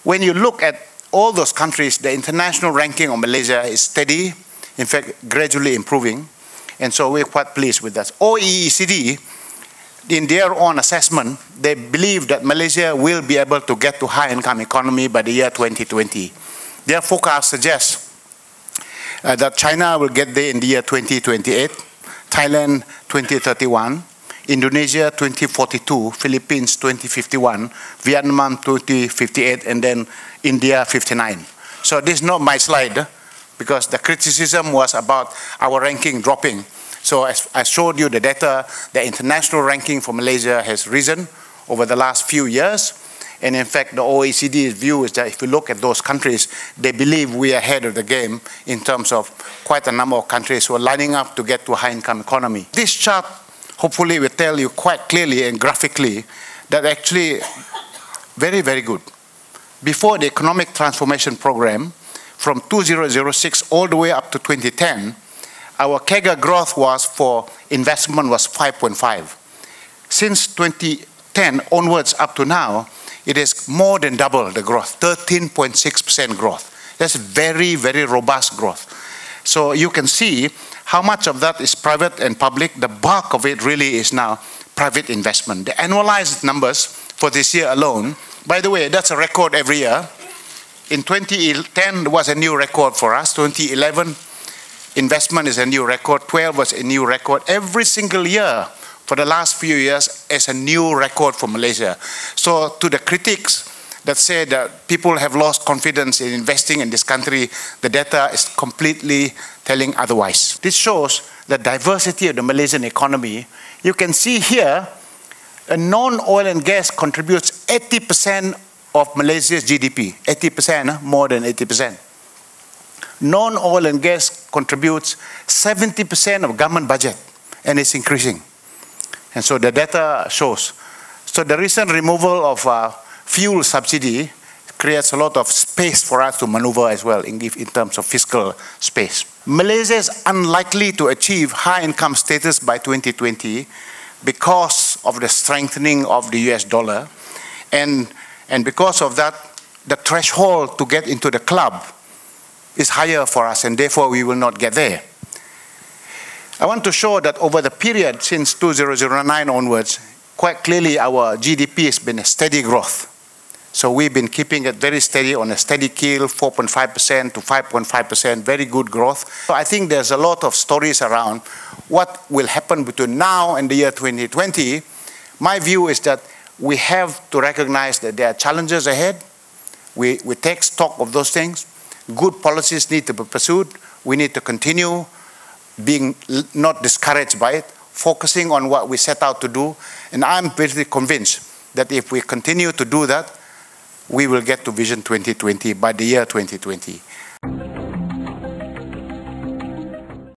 When you look at all those countries, the international ranking of Malaysia is steady, in fact, gradually improving. And so we're quite pleased with that. OECD, in their own assessment, they believe that Malaysia will be able to get to high-income economy by the year 2020. Their forecast suggests that China will get there in the year 2028, Thailand 2031, Indonesia 2042, Philippines 2051, Vietnam 2058, and then India 59. So this is not my slide, because the criticism was about our ranking dropping. So as I showed you the data, the international ranking for Malaysia has risen over the last few years. And in fact, the OECD's view is that if you look at those countries, they believe we are ahead of the game in terms of quite a number of countries who are lining up to get to a high-income economy. This chart hopefully will tell you quite clearly and graphically that actually very, very good. Before the economic transformation program, from 2006 all the way up to 2010, our CAGR growth was for investment was 5.5. Since 2010 onwards up to now, it is more than double the growth, 13.6% growth. That's very, very robust growth. So you can see how much of that is private and public. The bulk of it really is now private investment. The annualized numbers for this year alone, by the way, that's a record every year. In 2010 was a new record for us. 2011, investment is a new record. 12 was a new record. Every single year for the last few years is a new record for Malaysia. So to the critics that say that people have lost confidence in investing in this country, the data is completely telling otherwise. This shows the diversity of the Malaysian economy. You can see here, a non-oil and gas contributes 80% of Malaysia's GDP, 80%, more than 80%. Non-oil and gas contributes 70% of government budget, and it's increasing. And so the data shows. So the recent removal of fuel subsidy creates a lot of space for us to maneuver as well in terms of fiscal space. Malaysia is unlikely to achieve high-income status by 2020 because of the strengthening of the US dollar. And because of that, the threshold to get into the club is higher for us, and therefore we will not get there. I want to show that over the period since 2009 onwards, quite clearly our GDP has been a steady growth. So we've been keeping it very steady on a steady keel, 4.5% to 5.5%, very good growth. So I think there's a lot of stories around what will happen between now and the year 2020. My view is that we have to recognize that there are challenges ahead. We take stock of those things. Good policies need to be pursued. We need to continue being not discouraged by it, focusing on what we set out to do. And I'm very convinced that if we continue to do that, we will get to Vision 2020 by the year 2020.